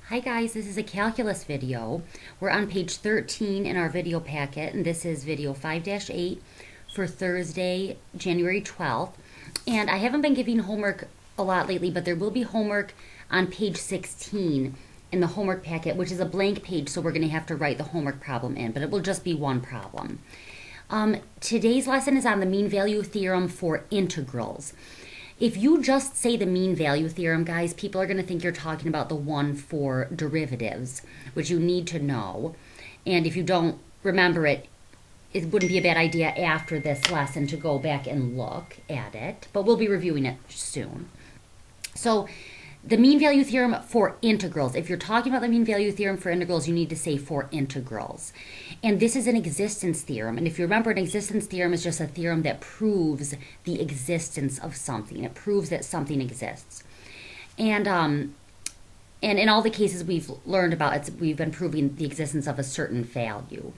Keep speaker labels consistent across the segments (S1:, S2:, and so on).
S1: Hi guys, this is a calculus video. We're on page 13 in our video packet, and this is video 5-8 for Thursday, January 12th. And I haven't been giving homework a lot lately, but there will be homework on page 16 in the homework packet, which is a blank page, so we're going to have to write the homework problem in, but it will just be one problem. Today's lesson is on the mean value theorem for integrals. If you just say the mean value theorem, guys, people are going to think you're talking about the one for derivatives, which you need to know. And if you don't remember it, it wouldn't be a bad idea after this lesson to go back and look at it. But we'll be reviewing it soon. So the mean value theorem for integrals. If you're talking about the mean value theorem for integrals, you need to say for integrals. And this is an existence theorem. And if you remember, an existence theorem is just a theorem that proves the existence of something. It proves that something exists. And in all the cases we've learned about, we've been proving the existence of a certain value.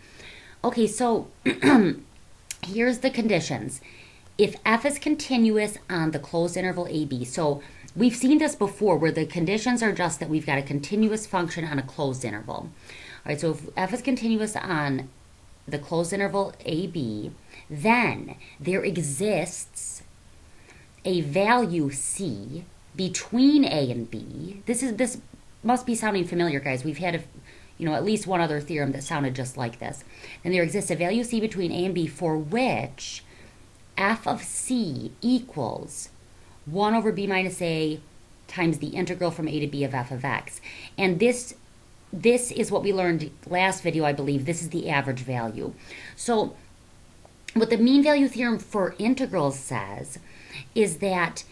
S1: Okay, so here's the conditions. If f is continuous on the closed interval ab, so we've seen this before where the conditions are just that we've got a continuous function on a closed interval. All right, so if f is continuous on the closed interval ab, then there exists a value c between a and b. This must be sounding familiar, guys. We've had at least one other theorem that sounded just like this. And there exists a value c between a and b for which f of c equals 1 over b minus a times the integral from a to b of f of x. And this is what we learned last video, I believe. This is the average value. So what the mean value theorem for integrals says is that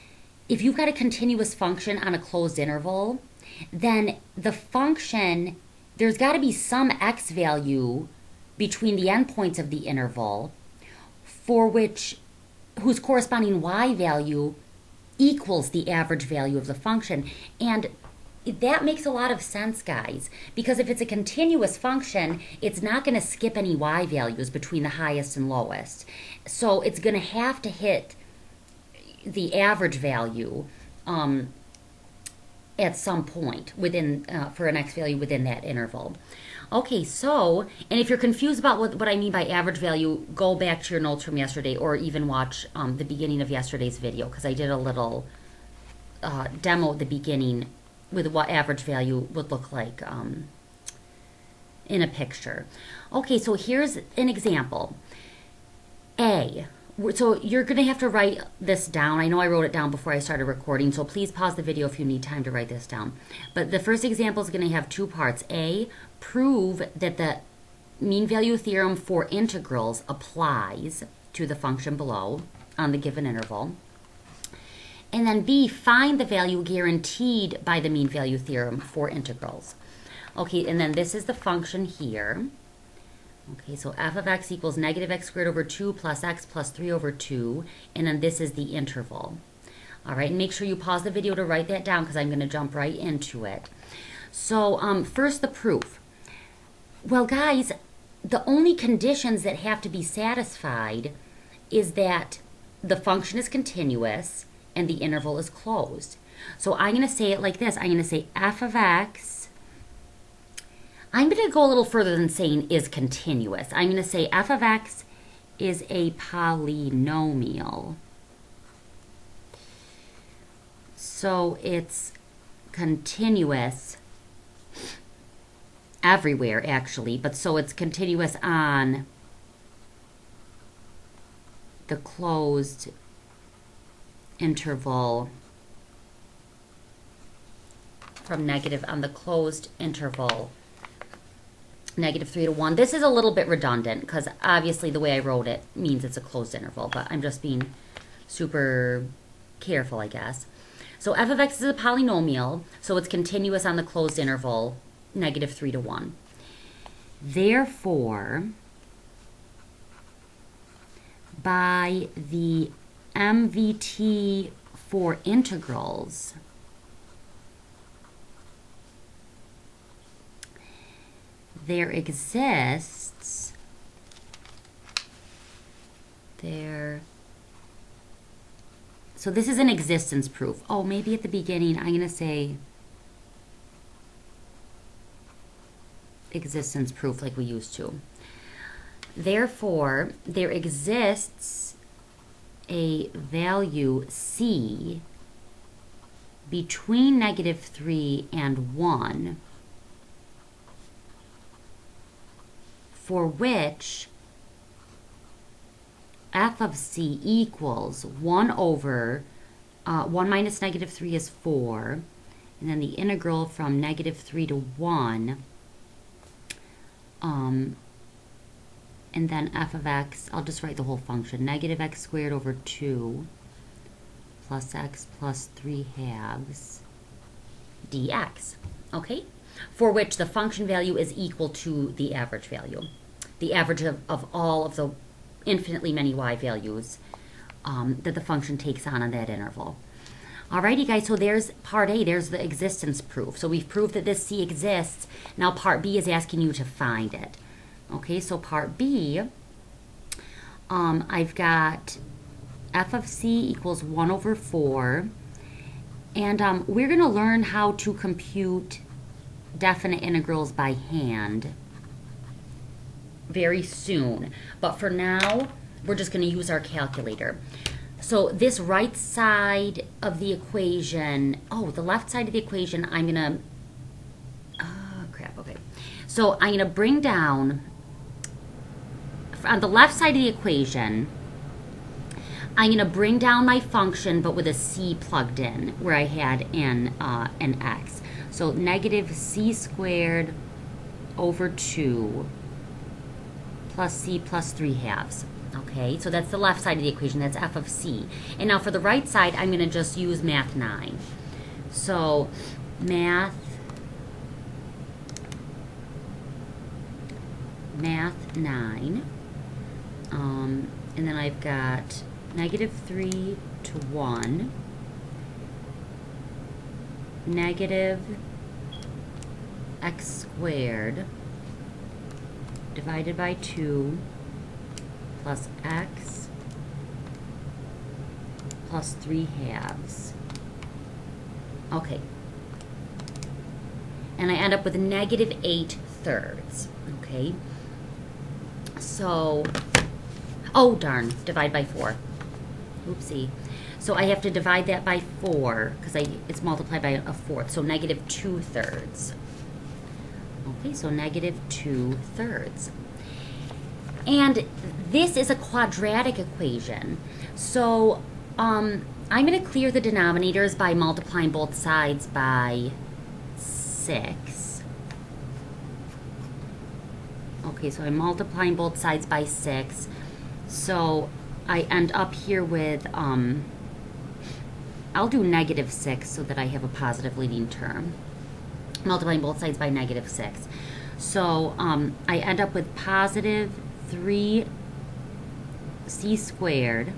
S1: if you've got a continuous function on a closed interval, then the function, there's got to be some x value between the endpoints of the interval whose corresponding y value equals the average value of the function. And that makes a lot of sense, guys, because if it's a continuous function, it's not going to skip any y values between the highest and lowest. So it's going to have to hit the average value at some point within for an x value within that interval. Okay, so, and if you're confused about what I mean by average value, go back to your notes from yesterday or even watch the beginning of yesterday's video, because I did a little demo at the beginning with what average value would look like in a picture. Okay, so here's an example. So you're going to have to write this down. I know I wrote it down before I started recording, so please pause the video if you need time to write this down. But the first example is going to have two parts. A, prove that the mean value theorem for integrals applies to the function below on the given interval. And then B, find the value guaranteed by the mean value theorem for integrals. Okay, and then this is the function here. Okay, so f of x equals negative x squared over 2 plus x plus 3 over 2. And then this is the interval. All right, and make sure you pause the video to write that down because I'm going to jump right into it. So first, the proof. Well, guys, the only conditions that have to be satisfied is that the function is continuous and the interval is closed. So I'm going to say it like this. I'm going to say f of x. I'm going to go a little further than saying is continuous. I'm going to say f of x is a polynomial. So it's continuous everywhere, actually, but so it's continuous on the closed interval from negative on the closed interval negative 3 to 1. This is a little bit redundant because obviously the way I wrote it means it's a closed interval, but I'm just being super careful, I guess. So f of x is a polynomial, so it's continuous on the closed interval negative 3 to 1. Therefore, by the MVT for integrals, there exists so this is an existence proof. Oh, maybe at the beginning I'm going to say existence proof like we used to. Therefore, there exists a value c between -3 and 1 for which f of c equals 1 over 1 minus -3 is 4, and then the integral from -3 to 1, and then f of x, I'll just write the whole function, -x squared over 2 plus x plus 3 halves dx, okay? For which the function value is equal to the average value. The average of all of the infinitely many y values that the function takes on that interval. Alrighty guys, so there's part A, there's the existence proof. So we've proved that this C exists. Now part B is asking you to find it. Okay, so part B, I've got f of c equals 1 over 4. And we're going to learn how to compute definite integrals by hand very soon. But for now, we're just going to use our calculator. So this right side of the equation, the left side of the equation, I'm going to, okay. So I'm going to bring down, on the left side of the equation, I'm going to bring down my function, but with a c plugged in, where I had an x. So -c squared over 2 plus c plus 3 halves. Okay, so that's the left side of the equation. That's f of c. And now for the right side, I'm going to just use math 9. So math 9. And then I've got -3 to 1, -x squared divided by 2 plus x plus 3 halves. Okay. And I end up with -8 thirds. Okay. So, oh darn, divide by 4. Oopsie. So I have to divide that by 4 because it's multiplied by a fourth. So -2 thirds. Okay, so -2 thirds. And this is a quadratic equation. So I'm going to clear the denominators by multiplying both sides by 6. Okay, so I'm multiplying both sides by 6. So I end up here with, I'll do -6 so that I have a positive leading term. Multiplying both sides by -6. So I end up with positive 3c squared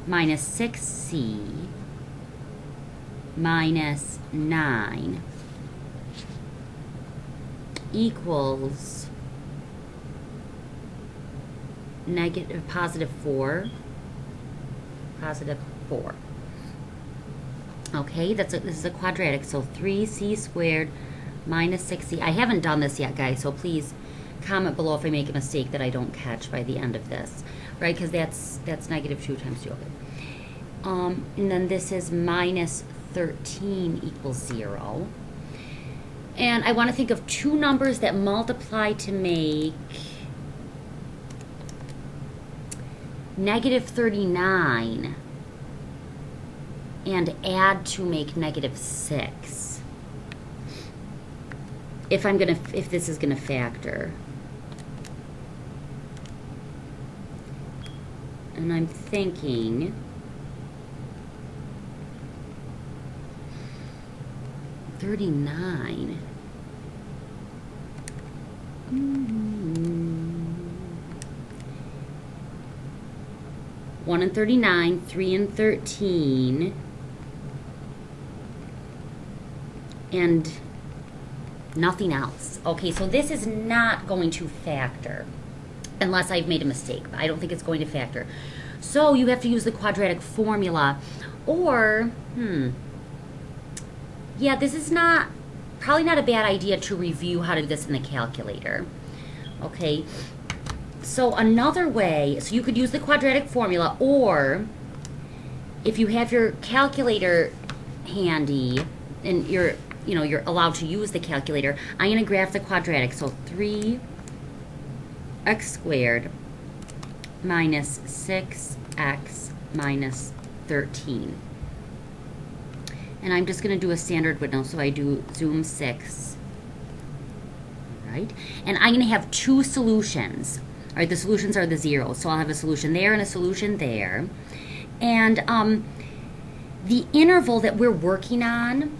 S1: minus 6c minus 9 equals positive 4. Okay, this is a quadratic, so 3c squared minus 6c. I haven't done this yet, guys, so please comment below if I make a mistake that I don't catch by the end of this, right? Because that's -2 times 2. Okay. And then this is minus 13 equals 0. And I want to think of two numbers that multiply to make -39 and add to make -6. If this is gonna factor. And I'm thinking $39. 1 and 39, 3 and 13, and nothing else. Okay, so this is not going to factor unless I've made a mistake, but I don't think it's going to factor. So you have to use the quadratic formula, or, yeah, this is not probably not a bad idea to review how to do this in the calculator. Okay, so another way, so you could use the quadratic formula, or if you have your calculator handy and you're allowed to use the calculator, I'm going to graph the quadratic. So 3x squared minus 6x minus 13. And I'm just going to do a standard window, so I do zoom 6. Right? And I'm going to have two solutions. All right, the solutions are the zeros. So I'll have a solution there and a solution there. And the interval that we're working on,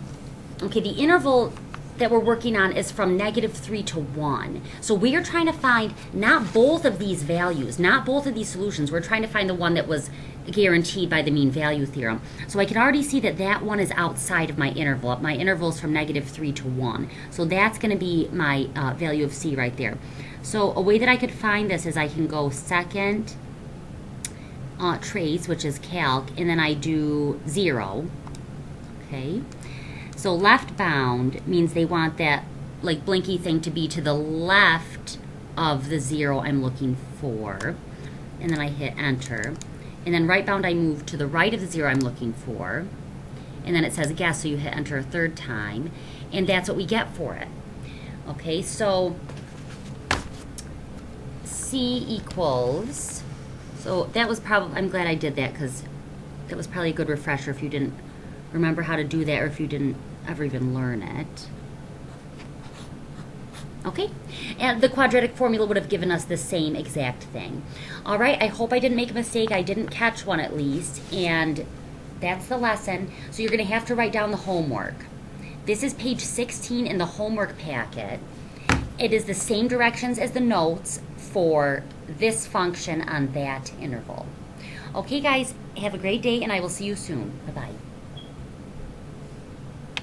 S1: okay, the interval that we're working on is from -3 to 1. So we are trying to find not both of these values, not both of these solutions. We're trying to find the one that was guaranteed by the mean value theorem. So I can already see that that one is outside of my interval. My interval is from -3 to 1. So that's going to be my value of C right there. So a way that I could find this is I can go second trace, which is calc, and then I do 0. Okay. So left bound means they want that like blinky thing to be to the left of the 0 I'm looking for. And then I hit enter. And then right bound I move to the right of the 0 I'm looking for. And then it says guess, so you hit enter a third time. And that's what we get for it. Okay, so C equals, so that was probably, I'm glad I did that because that was probably a good refresher if you didn't remember how to do that or if you didn't ever even learn it. Okay, and the quadratic formula would have given us the same exact thing. All right, I hope I didn't make a mistake. I didn't catch one at least, and that's the lesson. So you're going to have to write down the homework. This is page 16 in the homework packet. It is the same directions as the notes for this function on that interval. Okay, guys, have a great day, and I will see you soon. Bye-bye.